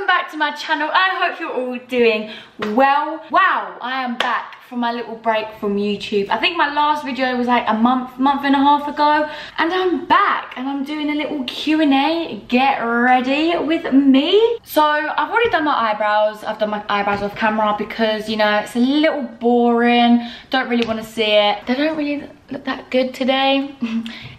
back to my channel. I hope you're all doing well. Wow, I am back from my little break from YouTube. I think my last video was like a month and a half ago, and I'm back and I'm doing a little Q&A. Get ready with me. So I've already done my eyebrows. I've done my eyebrows off camera because, you know, it's a little boring. Don't really want to see it. They don't really look that good today.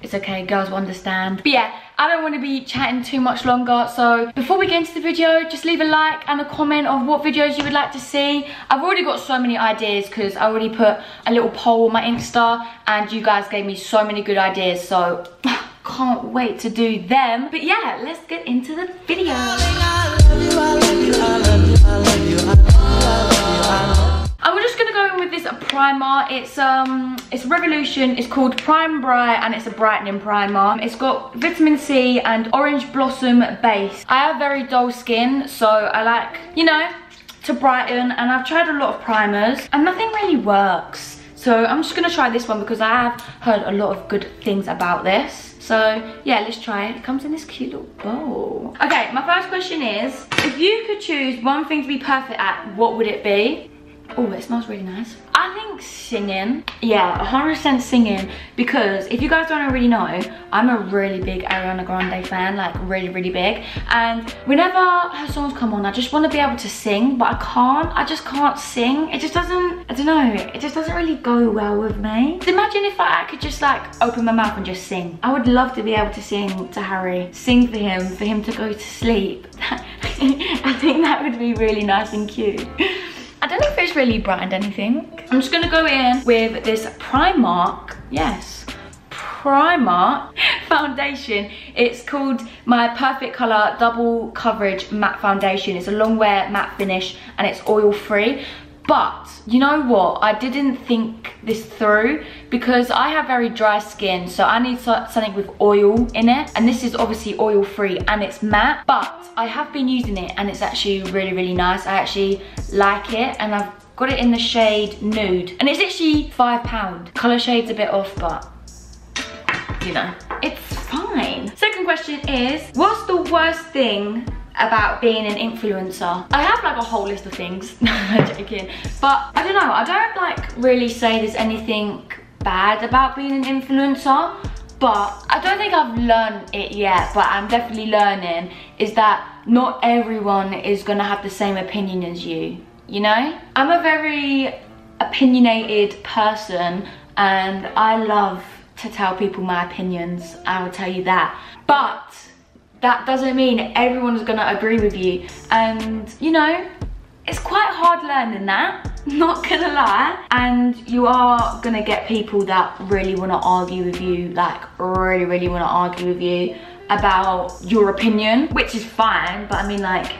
It's okay, girls will understand. But yeah, I don't want to be chatting too much longer, so before we get into the video, just leave a like and a comment of what videos you would like to see. I've already got so many ideas because I already put a little poll on my Insta and you guys gave me so many good ideas, so can't wait to do them. But yeah, let's get into the video. And we're just gonna go in with this primer. It's Revolution. It's called Prime Bright and it's a brightening primer. It's got vitamin C and orange blossom base. I have very dull skin, so I like, you know, to brighten, and I've tried a lot of primers and nothing really works. So I'm just gonna try this one because I have heard a lot of good things about this. So yeah, let's try it. It comes in this cute little bowl. Okay, my first question is, if you could choose one thing to be perfect at, what would it be? Oh, it smells really nice. I think singing. Yeah, 100% singing, because if you guys don't already know, I'm a really big Ariana Grande fan, like really big. And whenever her songs come on, I just want to be able to sing, but I just can't sing. It just doesn't, I don't know, it just doesn't really go well with me. So imagine if I could just like open my mouth and just sing. I would love to be able to sing to Harry, sing for him to go to sleep. I think that would be really nice and cute. I don't know if it's really brightened anything. I'm just gonna go in with this Primark, yes, Primark foundation. It's called my Perfect Colour Double Coverage Matte Foundation. It's a long wear matte finish and it's oil free. But you know what, I didn't think this through because I have very dry skin, so I need something with oil in it, and this is obviously oil free and it's matte, but I have been using it and it's actually really nice. I actually like it, and I've got it in the shade Nude, and it's actually £5. Colour shade's a bit off, but you know, it's fine. Second question is, what's the worst thing about being an influencer? I have like a whole list of things. I'm joking, but I don't know, I don't like really say there's anything bad about being an influencer, but I don't think I've learned it yet, but I'm definitely learning, is that not everyone is gonna have the same opinion as you, you know? I'm a very opinionated person and I love to tell people my opinions, I will tell you that, but that doesn't mean everyone's gonna agree with you. And you know, it's quite hard learning that, not gonna lie. And you are gonna get people that really wanna argue with you, like really wanna argue with you about your opinion, which is fine, but I mean, like,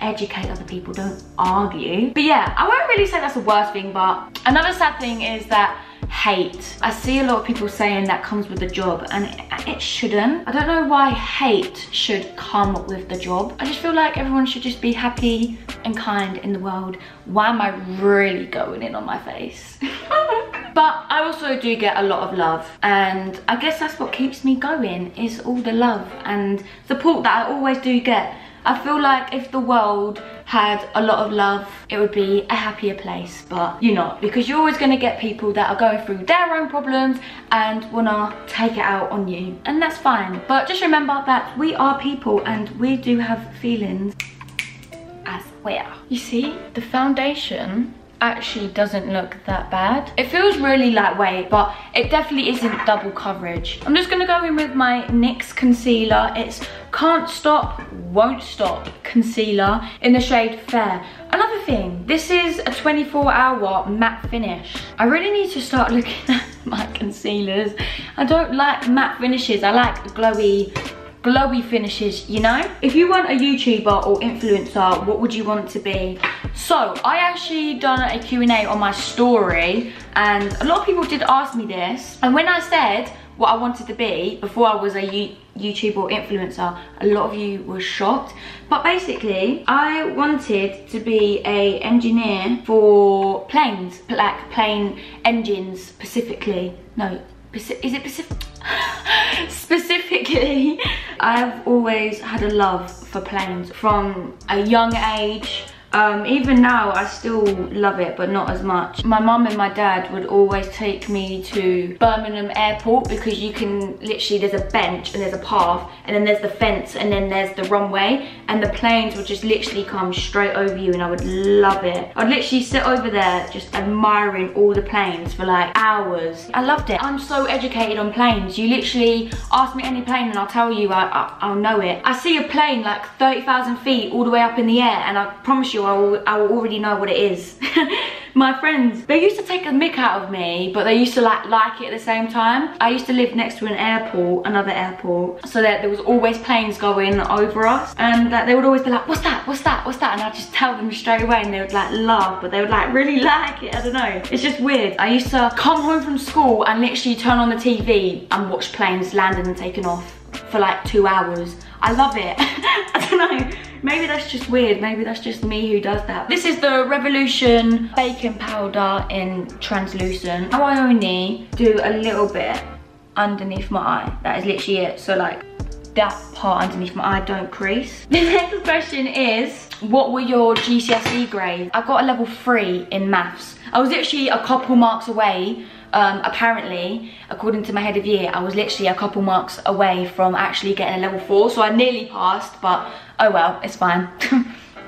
educate other people, don't argue. But yeah, I won't really say that's the worst thing, but another sad thing is that hate. I see a lot of people saying that comes with the job, and it shouldn't. I don't know why hate should come with the job. I just feel like everyone should just be happy and kind in the world. Why am I really going in on my face? But I also do get a lot of love, and I guess that's what keeps me going, is all the love and support that I always do get. I feel like if the world had a lot of love, it would be a happier place, but you're not, because you're always going to get people that are going through their own problems and want to take it out on you, and that's fine. But just remember that we are people and we do have feelings as well. You see, the foundation actually doesn't look that bad. It feels really lightweight, but it definitely isn't double coverage. I'm just gonna go in with my NYX concealer. It's Can't Stop, Won't Stop concealer in the shade Fair. Another thing, this is a 24-hour matte finish. I really need to start looking at my concealers. I don't like matte finishes, I like glowy finishes, you know? If you weren't a YouTuber or influencer, what would you want to be? So I actually done a Q&A on my story, and a lot of people did ask me this, and when I said what I wanted to be before I was a YouTuber or influencer, a lot of you were shocked. But basically, I wanted to be an engineer for planes, like plane engines specifically. No, is it Pacific? Specifically, I've always had a love for planes from a young age. Even now I still love it, but not as much. My mum and my dad would always take me to Birmingham Airport because you can literally, there's a bench and there's a path and then there's the fence and then there's the runway, and the planes would just literally come straight over you, and I would love it. I'd literally sit over there just admiring all the planes for like hours. I loved it. I'm so educated on planes. You literally ask me any plane and I'll tell you, I'll know it. I see a plane like 30,000 feet all the way up in the air and I promise you I will already know what it is. My friends, they used to take the mick out of me, but they used to like it at the same time. I used to live next to an airport, another airport, so that there was always planes going over us, and they would always be like, what's that, what's that, what's that? And I'd just tell them straight away and they would like laugh, but they would like really like it. I don't know, it's just weird. I used to come home from school and literally turn on the TV and watch planes landing and taking off for like 2 hours. I love it. I don't know, maybe that's just weird, maybe that's just me who does that. This is the Revolution baking powder in translucent. Now I only do a little bit underneath my eye. That is literally it. So like that part underneath my eye don't crease. The next question is, what were your GCSE grades? I got a level 3 in maths. I was literally a couple marks away. Apparently, according to my head of year, I was literally a couple marks away from actually getting a level 4, so I nearly passed, but oh well, it's fine.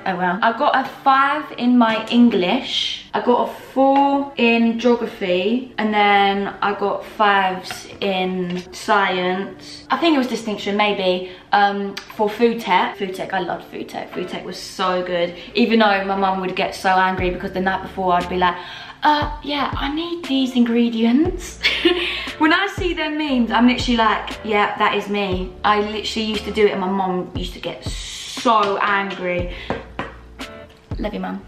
Oh well. I got a 5 in my English, I got a 4 in geography, and then I got 5s in science. I think it was distinction maybe, for food tech. Food tech, I loved food tech. Food tech was so good, even though my mum would get so angry because the night before I'd be like, yeah, I need these ingredients. When I see them memes, I'm literally like, yeah, that is me. I literally used to do it and my mom used to get so angry. Love you, mum.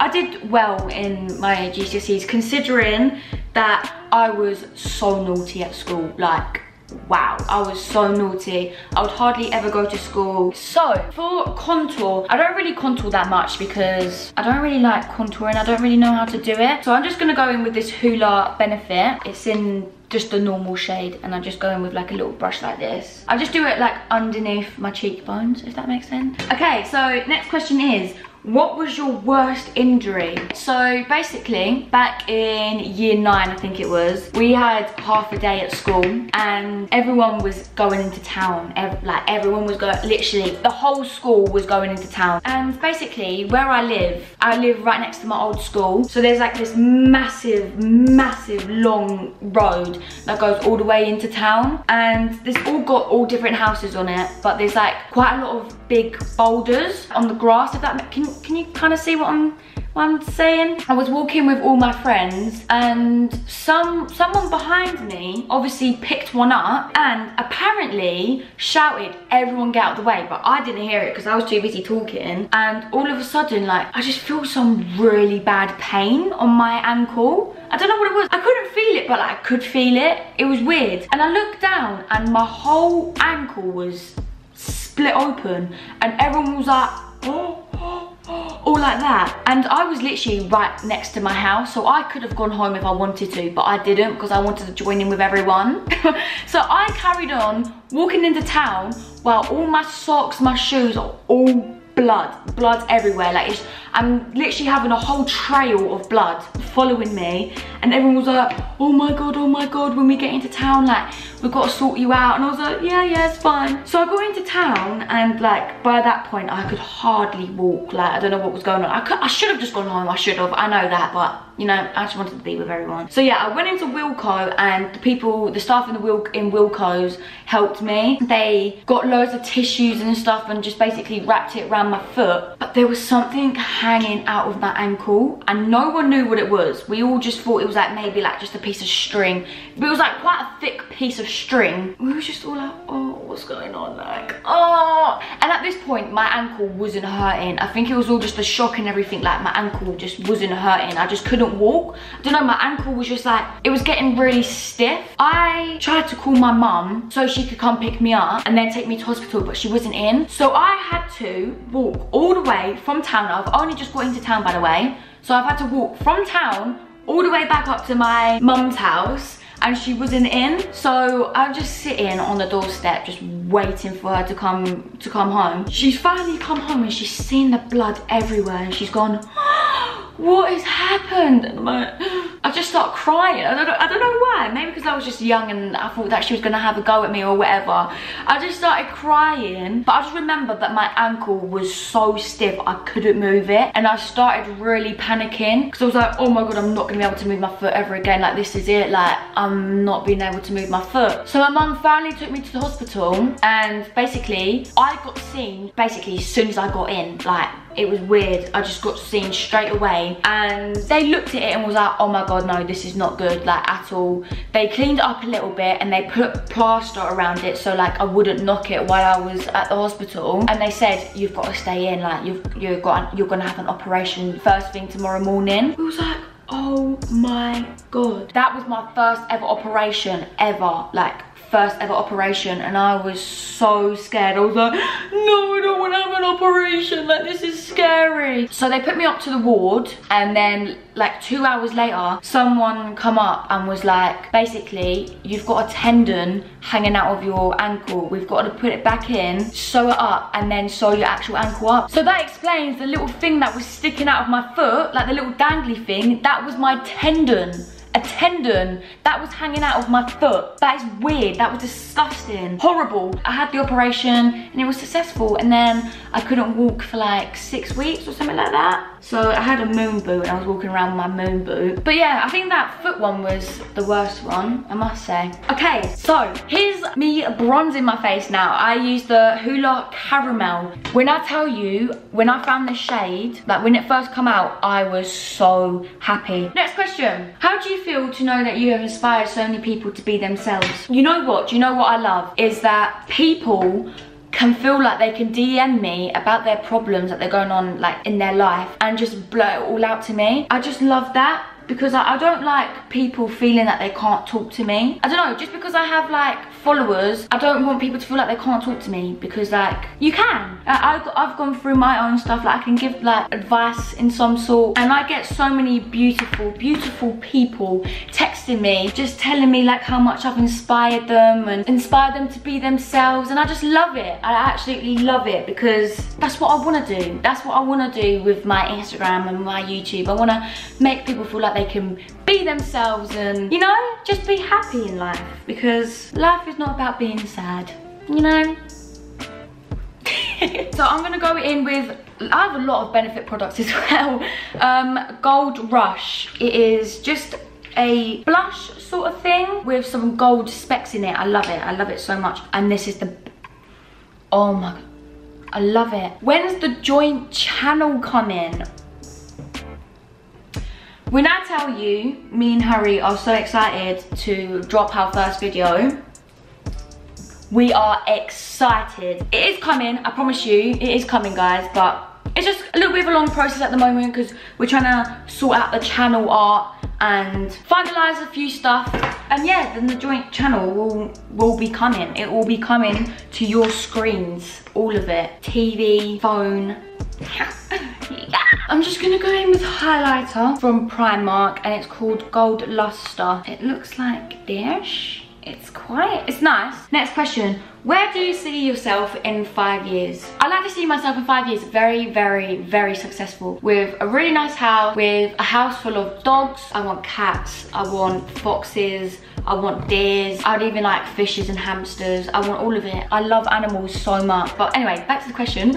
I did well in my GCSEs considering that I was so naughty at school. Like, wow, I was so naughty. I would hardly ever go to school. So for contour, I don't really contour that much because I don't really like contouring. I don't really know how to do it. So I'm just gonna go in with this Hoola Benefit. It's in just the normal shade, and I just go in with like a little brush like this. I just do it like underneath my cheekbones, if that makes sense. Okay, so next question is, what was your worst injury? So basically, back in year 9, I think it was, we had half a day at school and everyone was going into town. Everyone was going, literally, the whole school was going into town. And basically, where I live right next to my old school. So there's like this massive, massive long road that goes all the way into town. And this all got all different houses on it, but there's like quite a lot of big boulders on the grass, if that can you kind of see what I'm saying? I was walking with all my friends and someone behind me obviously picked one up and apparently shouted, everyone get out of the way, but I didn't hear it because I was too busy talking. And all of a sudden, like, I just feel some really bad pain on my ankle. I don't know what it was. I couldn't feel it, but like, I could feel it. It was weird. And I looked down and my whole ankle was split open and everyone was like, oh, all like that. And I was literally right next to my house, so I could have gone home if I wanted to, but I didn't because I wanted to join in with everyone. So I carried on walking into town while all my socks, my shoes are all blood everywhere. Like, I'm literally having a whole trail of blood following me, and everyone was like, oh my god, when we get into town, like, we've got to sort you out. And I was like, yeah, it's fine. So I got into town and like by that point I could hardly walk. Like, I don't know what was going on. I should have just gone home. I know that, but you know, I just wanted to be with everyone. So yeah, I went into Wilko and the staff in Wilko's helped me. They got loads of tissues and stuff and just basically wrapped it around my foot. But there was something hanging out of my ankle and no one knew what it was. We all just thought it was like maybe like just a piece of string. But it was like quite a thick piece of string. We were just all like, oh, what's going on? Like, oh. And at this point, my ankle wasn't hurting. I think it was all just the shock and everything. Like, my ankle just wasn't hurting. I just couldn't walk. I don't know, my ankle was just like, it was getting really stiff. I tried to call my mum so she could come pick me up and then take me to hospital, but she wasn't in. So I had to walk all the way from town. I've only just got into town, by the way. So I've had to walk from town all the way back up to my mum's house. and she wasn't in. So I'm just sitting on the doorstep just waiting for her to come home. She's finally come home and she's seen the blood everywhere and she's gone, what has happened? And I just start crying. I don't know why. Maybe because I was just young and I thought that she was gonna have a go at me or whatever. I just started crying, but I just remembered that my ankle was so stiff I couldn't move it, and I started really panicking because I was like, oh my god, I'm not gonna be able to move my foot ever again. Like, this is it. Like, I'm not being able to move my foot. So my mum finally took me to the hospital, and basically I got seen basically as soon as I got in. Like, it was weird. I just got seen straight away, and they looked at it and was like, oh my god, no, this is not good, like, at all. They cleaned it up a little bit and they put plaster around it so like I wouldn't knock it while I was at the hospital, and they said, you've got to stay in, like, you're gonna have an operation first thing tomorrow morning. It was like, oh my god. That was my first ever operation ever, like, first ever operation, and I was so scared. I was like, no, I don't want to have an operation, like, this is scary. So they put me up to the ward, and then like 2 hours later someone come up and was like, basically, you've got a tendon hanging out of your ankle, we've got to put it back in, sew it up, and then sew your actual ankle up. So that explains the little thing that was sticking out of my foot, like the little dangly thing, that was my tendon. A tendon that was hanging out of my foot. That is weird. That was disgusting. Horrible. I had the operation and it was successful, and then I couldn't walk for like 6 weeks or something like that. So I had a moon boot and I was walking around with my moon boot. But yeah, I think that foot one was the worst one, I must say. Okay, so here's me bronzing my face now. I use the Hoola Caramel. When I tell you, when I found this shade, like when it first come out, I was so happy. Next question. How do you feel to know that you have inspired so many people to be themselves? You know what? Do you know what I love? Is that people can feel like they can DM me about their problems that they're going on like in their life and just blurt it all out to me. I just love that, because I don't like people feeling that they can't talk to me. I don't know, just because I have like followers, I don't want people to feel like they can't talk to me, because like, you can. I've gone through my own stuff, like I can give like advice in some sort, and I get so many beautiful, beautiful people texting me, just telling me like how much I've inspired them and inspired them to be themselves, and I just love it. I absolutely love it, because that's what I want to do. That's what I want to do with my Instagram and my YouTube. I want to make people feel like they can be themselves and, you know, just be happy in life, because life is not about being sad, you know. So I'm gonna go in with, I have a lot of Benefit products as well. Gold Rush. It is just a blush sort of thing with some gold specks in it. I love it. I love it so much. And this is the, oh my god, I love it. When's the joint channel coming? When I tell you, me and Harry are so excited to drop our first video. We are excited. It is coming, I promise you, it is coming, guys, but it's just a little bit of a long process at the moment because we're trying to sort out the channel art and finalize a few stuff. And yeah, then the joint channel will be coming. It will be coming to your screens, all of it. TV, phone. Yeah. I'm just gonna go in with highlighter from Primark, and it's called Gold Luster. It looks like this. It's nice. Next question. Where do you see yourself in 5 years? I like to see myself in 5 years very, very, very successful. With a really nice house, with a house full of dogs. I want cats, I want foxes, I want deers. I'd even like fishes and hamsters. I want all of it. I love animals so much. But anyway, back to the question.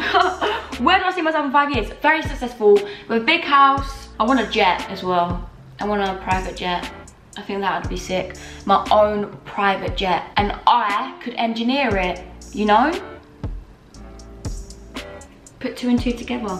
Where do I see myself in 5 years? Very successful, with a big house. I want a jet as well. I want a private jet. I think that would be sick. My own private jet. And I could engineer it, you know? Put 2 and 2 together.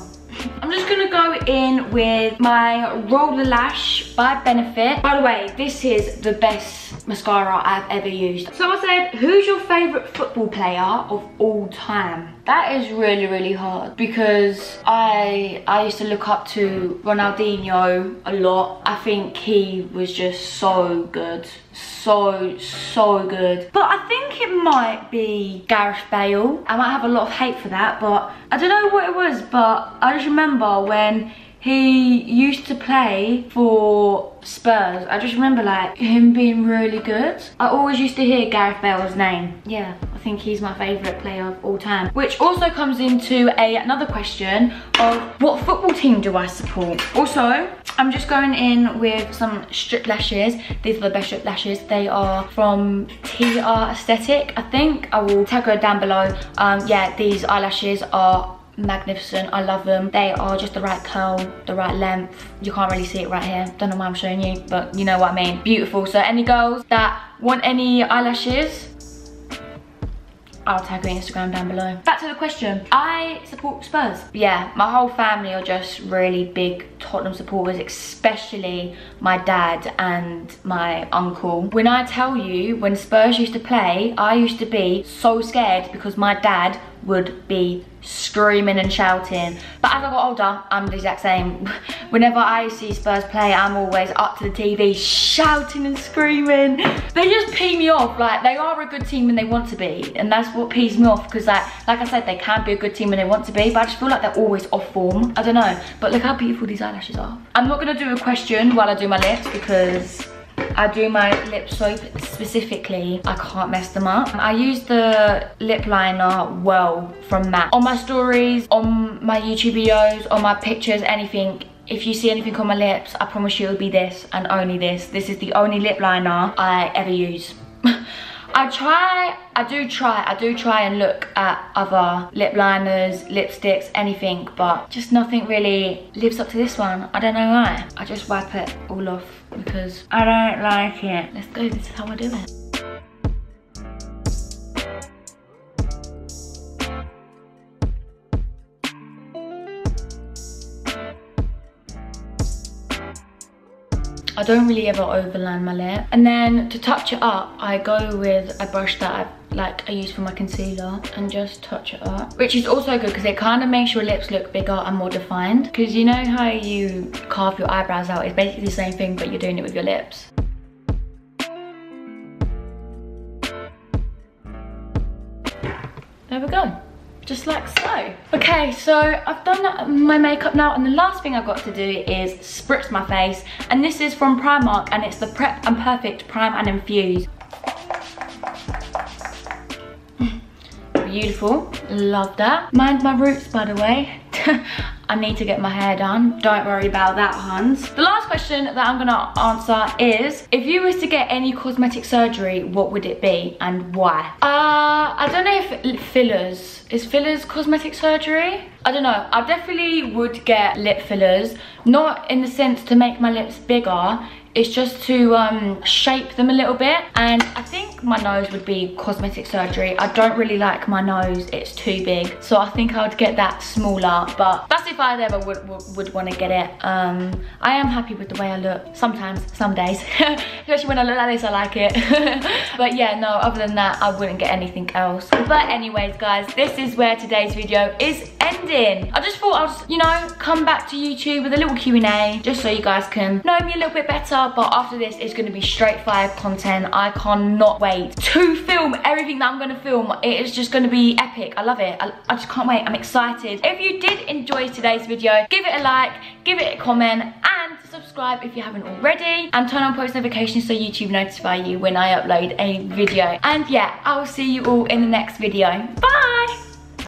I'm just gonna go in with my Roller Lash by Benefit. By the way, this is the best mascara I've ever used. So I said, who's your favorite football player of all time? That is really, really hard, because I used to look up to Ronaldinho a lot. I think he was just so good. So good. But I think it might be Gareth Bale. I might have a lot of hate for that, but I don't know what it was, but I just remember when he used to play for Spurs. I just remember like him being really good. I always used to hear Gareth Bale's name. Yeah, I think he's my favourite player of all time. Which also comes into another question of what football team do I support? Also, I'm just going in with some strip lashes. These are the best strip lashes. They are from TR Aesthetic, I think. I will tag her down below. Yeah, these eyelashes are magnificent. I love them. They are just the right curl, the right length. You can't really see it right here. Don't know why I'm showing you, but you know what I mean. Beautiful. So any girls that want any eyelashes, I'll tag her Instagram down below. Back to the question. I support Spurs. Yeah, my whole family are just really big Tottenham supporters, especially my dad and my uncle. When I tell you, when Spurs used to play, I used to be so scared because my dad would be screaming and shouting. But as I got older, I'm the exact same. Whenever I see Spurs play, I'm always up to the TV shouting and screaming. They just pee me off. Like, they are a good team when they want to be, and that's what pees me off, because like I said, they can be a good team when they want to be, but I just feel like they're always off form. I don't know, but look how beautiful these eyelashes are. I'm not gonna do a question while I do my lips because I do my lip soap specifically, I can't mess them up. I use the lip liner well from MAC. On my stories, on my YouTube videos, on my pictures, anything, if you see anything on my lips, I promise you it'll be this and only this. This is the only lip liner I ever use. I do try and look at other lip liners, lipsticks, anything, but just nothing really lives up to this one. I don't know why. I just wipe it all off because I don't like it. Let's go, this is how I do it. I don't really ever overline my lip. And then to touch it up, I go with a brush that I use for my concealer and just touch it up. Which is also good because it kind of makes your lips look bigger and more defined. Because you know how you carve your eyebrows out? It's basically the same thing, but you're doing it with your lips. There we go. Just like so. Okay, so I've done my makeup now, and the last thing I've got to do is spritz my face, and this is from Primark, and it's the Prep and Perfect Prime and Infuse. Beautiful, love that. Mind my roots, by the way. I need to get my hair done. Don't worry about that, huns. The last question that I'm gonna answer is, if you was to get any cosmetic surgery, what would it be and why? I don't know if fillers. Is fillers cosmetic surgery? I don't know. I definitely would get lip fillers. Not in the sense to make my lips bigger. It's just to shape them a little bit. And I think my nose would be cosmetic surgery. I don't really like my nose, it's too big. So I think I would get that smaller, but that's if I ever would want to get it. I am happy with the way I look, sometimes, some days. Especially when I look like this, I like it. But yeah, no, other than that, I wouldn't get anything else. But anyways, guys, this is where today's video is ending. I just thought I'd, you know, come back to YouTube with a little Q&A, just so you guys can know me a little bit better. But after this, it's going to be straight fire content. I cannot wait to film everything that I'm going to film. It is just going to be epic. I love it. I just can't wait. I'm excited. If you did enjoy today's video, give it a like, give it a comment, and subscribe if you haven't already, and turn on post notifications so YouTube notify you when I upload a video. And yeah, I will see you all in the next video. Bye!